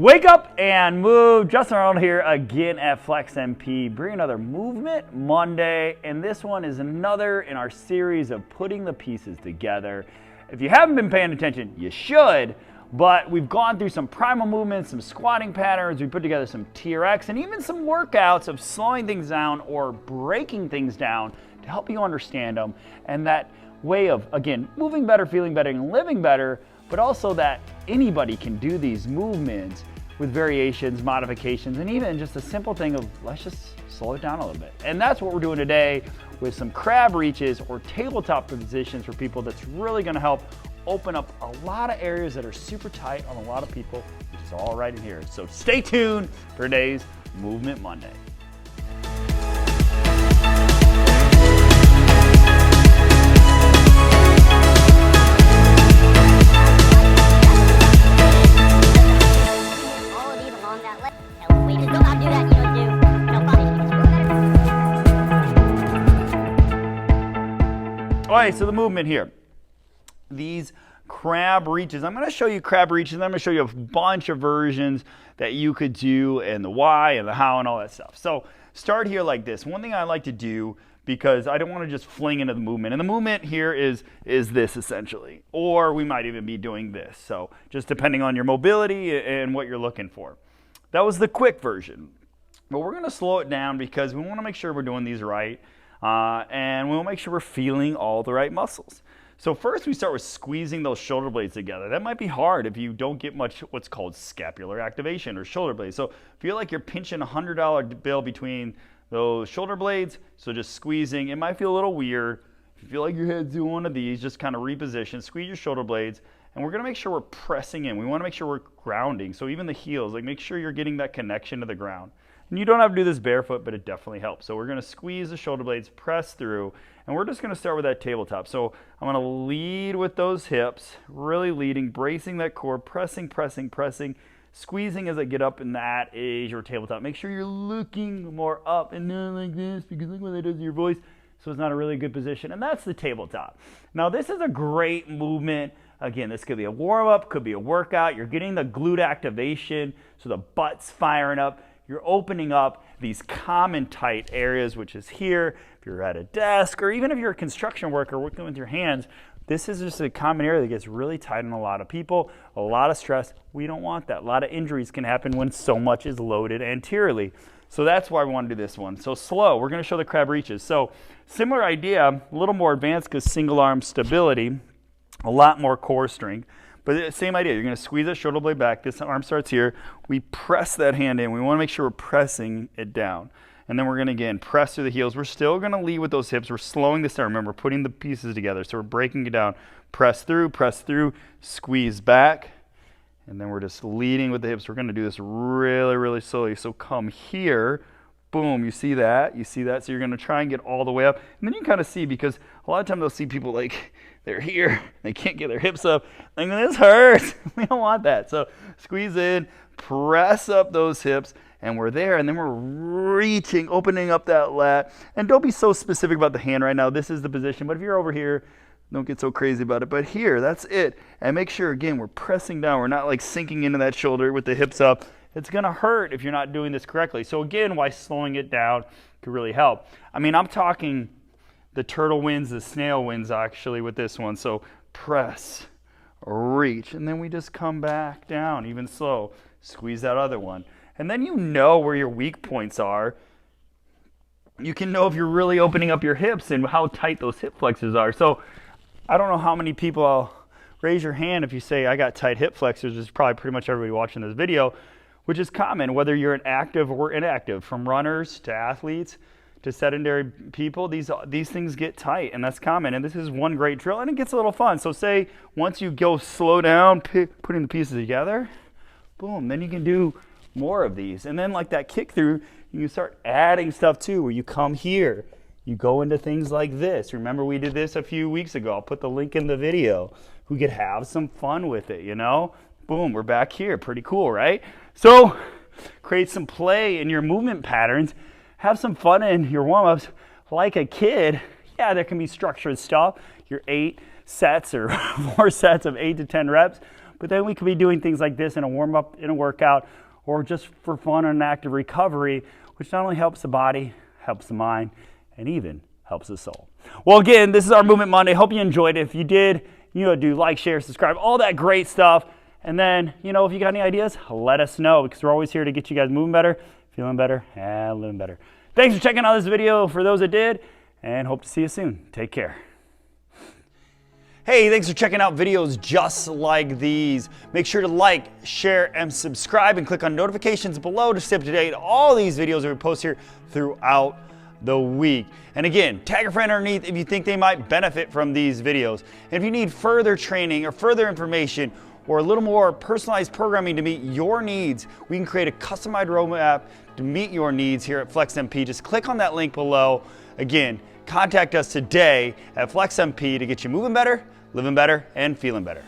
Wake up and move. Justin Arnold here again at Flex MP. Bring another Movement Monday, and this one is another in our series of putting the pieces together. If you haven't been paying attention, you should, but we've gone through some primal movements, some squatting patterns, we put together some TRX, and even some workouts of slowing things down or breaking things down to help you understand them, and that way of, again, moving better, feeling better, and living better, but also that anybody can do these movements with variations, modifications, and even just a simple thing of let's just slow it down a little bit. And that's what we're doing today with some crab reaches or tabletop positions for people. That's really gonna help open up a lot of areas that are super tight on a lot of people, which is all right in here. So stay tuned for today's Movement Monday. All right, so the movement here, these crab reaches, I'm going to show you crab reaches, and I'm going to show you a bunch of versions that you could do, and the why and the how and all that stuff. So start here like this. One thing I like to do, because I don't want to just fling into the movement, and the movement here is this essentially, or we might even be doing this. So just depending on your mobility and what you're looking for. That was the quick version, but we're going to slow it down because we want to make sure we're doing these right. And we'll make sure we're feeling all the right muscles. So first we start with squeezing those shoulder blades together. That might be hard if you don't get much what's called scapular activation or shoulder blades. So feel like you're pinching a $100 bill between those shoulder blades. So just squeezing, it might feel a little weird. If you feel like your head's doing one of these, just kind of reposition, squeeze your shoulder blades. And we're gonna make sure we're pressing in. We wanna make sure we're grounding. So even the heels, like make sure you're getting that connection to the ground. And you don't have to do this barefoot, but it definitely helps. So we're gonna squeeze the shoulder blades, press through, and we're just gonna start with that tabletop. So I'm gonna lead with those hips, really leading, bracing that core, pressing, pressing, pressing, squeezing as I get up in that is your tabletop. Make sure you're looking more up and not like this, because look what that does to your voice. So it's not a really good position, and that's the tabletop. Now this is a great movement. Again, this could be a warm-up, could be a workout. You're getting the glute activation, so the butt's firing up. You're opening up these common tight areas, which is here. If you're at a desk, or even if you're a construction worker working with your hands, this is just a common area that gets really tight on a lot of people, a lot of stress. We don't want that. A lot of injuries can happen when so much is loaded anteriorly. So that's why we want to do this one. So slow, we're gonna show the crab reaches. So similar idea, a little more advanced because single arm stability, a lot more core strength. But same idea, you're gonna squeeze that shoulder blade back, this arm starts here, we press that hand in, we wanna make sure we're pressing it down. And then we're gonna, again, press through the heels. We're still gonna lead with those hips, we're slowing this down, remember, putting the pieces together, so we're breaking it down. Press through, squeeze back, and then we're just leading with the hips. We're gonna do this really, really slowly. So come here, boom, you see that? So you're gonna try and get all the way up. And then you can kind of see, because a lot of times they'll see people like, they're here, they can't get their hips up. Like, this hurts. We don't want that. So squeeze in, press up those hips, and we're there. And then we're reaching, opening up that lat. And don't be so specific about the hand right now. This is the position. But if you're over here, don't get so crazy about it. But here, that's it. And make sure, again, we're pressing down. We're not like sinking into that shoulder with the hips up. It's going to hurt if you're not doing this correctly. So again, why slowing it down could really help. I mean, I'm talking the turtle wins, the snail wins actually with this one. So press, reach, and then we just come back down, even slow. Squeeze that other one. And then you know where your weak points are. You can know if you're really opening up your hips and how tight those hip flexors are. So I don't know how many people, I'll raise your hand if you say I got tight hip flexors. There's probably pretty much everybody watching this video, which is common, whether you're an active or inactive, from runners to athletes to sedentary people. These things get tight, and that's common. And this is one great drill, and it gets a little fun. So say once you go slow down, putting the pieces together, boom, then you can do more of these. And then like that kick through, you can start adding stuff too, where you come here, you go into things like this. Remember we did this a few weeks ago. I'll put the link in the video. We could have some fun with it, you know? Boom, we're back here. Pretty cool, right? So create some play in your movement patterns. Have some fun in your warm-ups. Like a kid, yeah, there can be structured stuff. Your 8 sets or 4 sets of 8 to 10 reps. but then we could be doing things like this in a warm-up, in a workout, or just for fun and active recovery, which not only helps the body, helps the mind, and even helps the soul. Well, again, this is our Movement Monday. Hope you enjoyed it. If you did, do like, share, subscribe, all that great stuff. And then, if you got any ideas, let us know, because we're always here to get you guys moving better, feeling better, and living better. Thanks for checking out this video for those that did, and hope to see you soon. Take care. Hey, thanks for checking out videos just like these. Make sure to like, share, and subscribe, and click on notifications below to stay up to date on all these videos that we post here throughout the week. And again, tag a friend underneath if you think they might benefit from these videos. And if you need further training or further information or a little more personalized programming to meet your needs, we can create a customized roadmap to meet your needs here at FlexMP. Just click on that link below. Again, contact us today at FlexMP to get you moving better, living better, and feeling better.